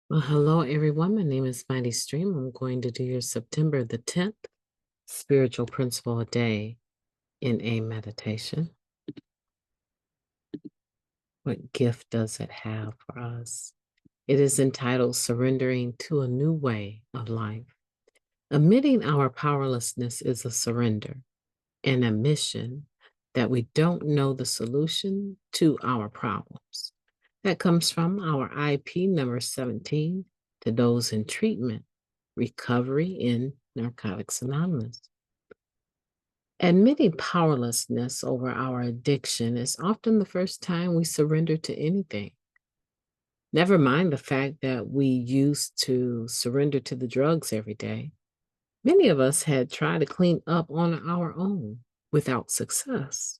Well, hello everyone. My name is MightyStream. I'm going to do your September the 10th spiritual principle a day in a meditation. What gift does it have for us? It is entitled Surrendering to a New Way of Life. Admitting our powerlessness is a surrender, an admission that we don't know the solution to our problems. That comes from our IP number 17 to those in treatment, recovery in Narcotics Anonymous. Admitting powerlessness over our addiction is often the first time we surrender to anything. Never mind the fact that we used to surrender to the drugs every day. Many of us had tried to clean up on our own without success.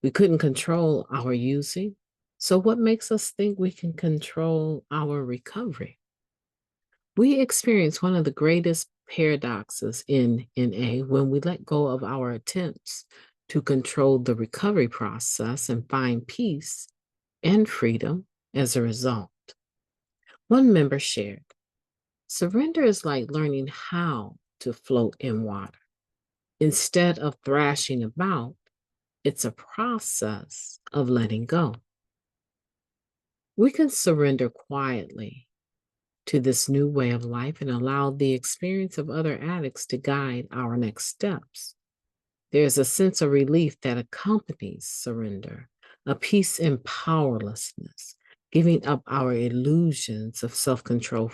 We couldn't control our using. So, what makes us think we can control our recovery? We experience one of the greatest paradoxes in NA when we let go of our attempts to control the recovery process and find peace and freedom as a result. One member shared, surrender is like learning how to float in water. Instead of thrashing about, it's a process of letting go. We can surrender quietly to this new way of life and allow the experience of other addicts to guide our next steps. There's a sense of relief that accompanies surrender, a peace in powerlessness, giving up our illusions of self control.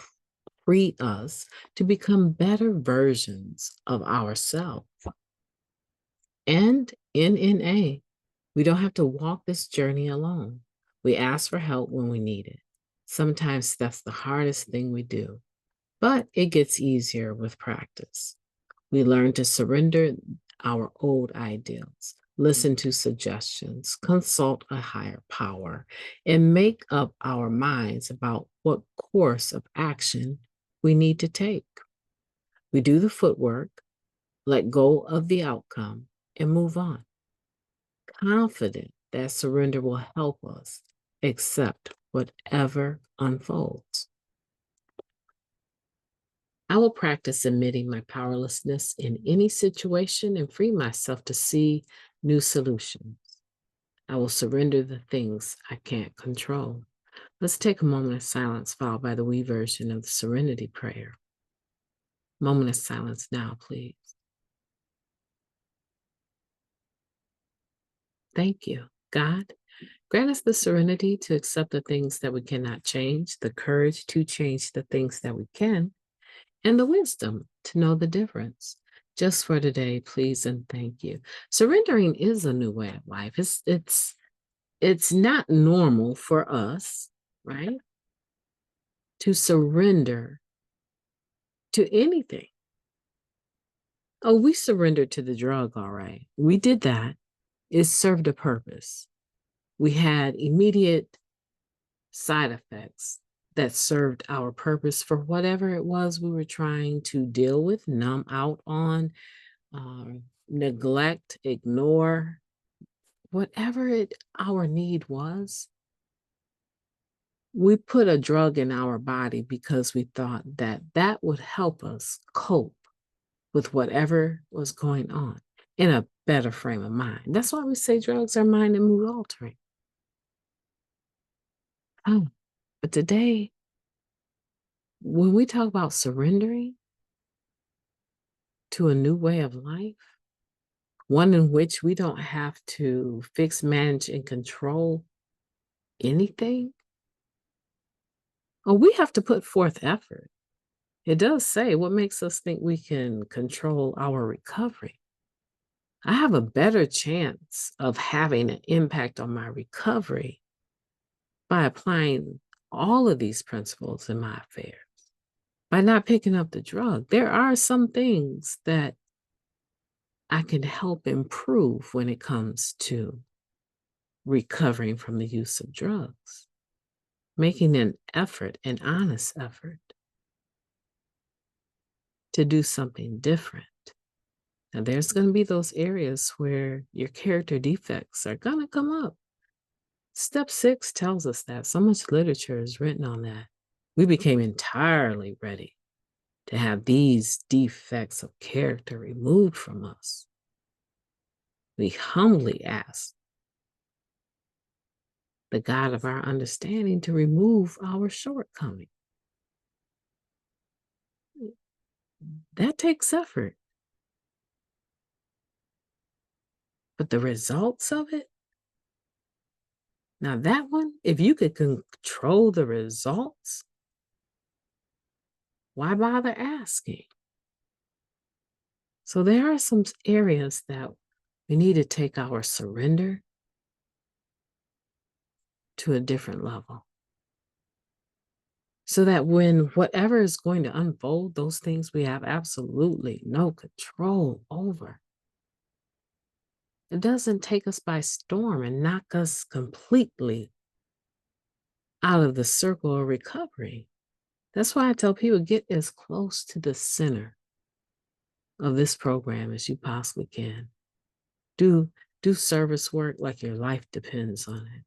Free us to become better versions of ourselves. And in NA, we don't have to walk this journey alone. We ask for help when we need it. Sometimes that's the hardest thing we do, but it gets easier with practice. We learn to surrender our old ideals, listen to suggestions, consult a higher power, and make up our minds about what course of action we need to take. We do the footwork, let go of the outcome, and move on, confident that surrender will help us accept whatever unfolds. I will practice admitting my powerlessness in any situation and free myself to see new solutions. I will surrender the things I can't control. Let's take a moment of silence, followed by the we version of the Serenity Prayer. Moment of silence now, please. Thank you. God, grant us the serenity to accept the things that we cannot change, the courage to change the things that we can, and the wisdom to know the difference. Just for today, please and thank you. Surrendering is a new way of life. It's not normal for us, right? To surrender to anything. Oh, we surrendered to the drug, all right. We did that. It served a purpose. We had immediate side effects that served our purpose for whatever it was we were trying to deal with, numb out on, neglect, ignore, whatever our need was. We put a drug in our body because we thought that that would help us cope with whatever was going on in a better frame of mind. That's why we say drugs are mind and mood altering. Oh, but today, when we talk about surrendering to a new way of life, one in which we don't have to fix, manage, and control anything, we have to put forth effort. It does say what makes us think we can control our recovery. I have a better chance of having an impact on my recovery by applying all of these principles in my affairs, by not picking up the drug. There are some things that I can help improve when it comes to recovering from the use of drugs, making an effort, an honest effort to do something different. Now, there's going to be those areas where your character defects are going to come up. Step 6 tells us that. So much literature is written on that. We became entirely ready to have these defects of character removed from us. We humbly ask the God of our understanding to remove our shortcoming. That takes effort. But the results of it, now that one, if you could control the results, why bother asking? So there are some areas that we need to take our surrender to a different level. So that when whatever is going to unfold, those things we have absolutely no control over, it doesn't take us by storm and knock us completely out of the circle of recovery. That's why I tell people, get as close to the center of this program as you possibly can. Do service work like your life depends on it.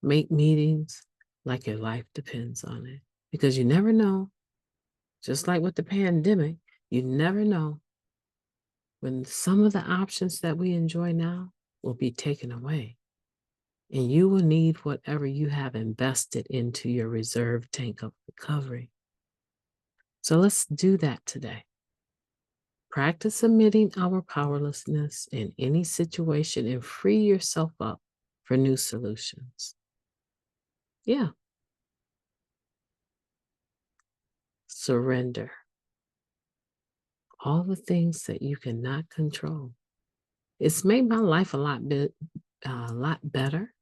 Make meetings like your life depends on it. Because you never know, just like with the pandemic, you never know when some of the options that we enjoy now will be taken away. And you will need whatever you have invested into your reserve tank of recovery. So let's do that today. Practice admitting our powerlessness in any situation and free yourself up for new solutions. Yeah. Surrender all the things that you cannot control. It's made my life a lot better.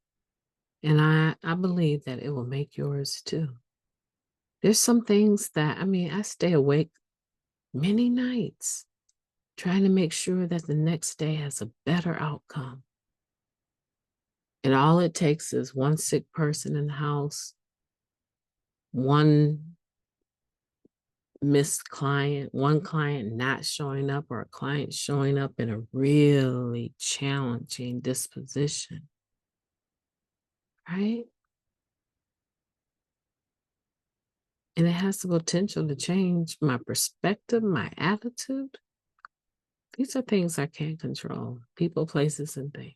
And I believe that it will make yours too. There's some things that, I stay awake many nights trying to make sure that the next day has a better outcome. And all it takes is one sick person in the house, one missed client, one client not showing up, or a client showing up in a really challenging disposition, right? And it has the potential to change my perspective, my attitude. These are things I can't control, people, places, and things.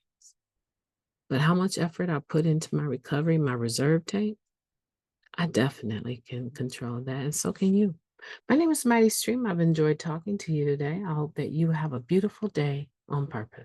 But how much effort I put into my recovery, my reserve tank, I definitely can control that, and so can you. My name is MightyStream. I've enjoyed talking to you today. I hope that you have a beautiful day on purpose.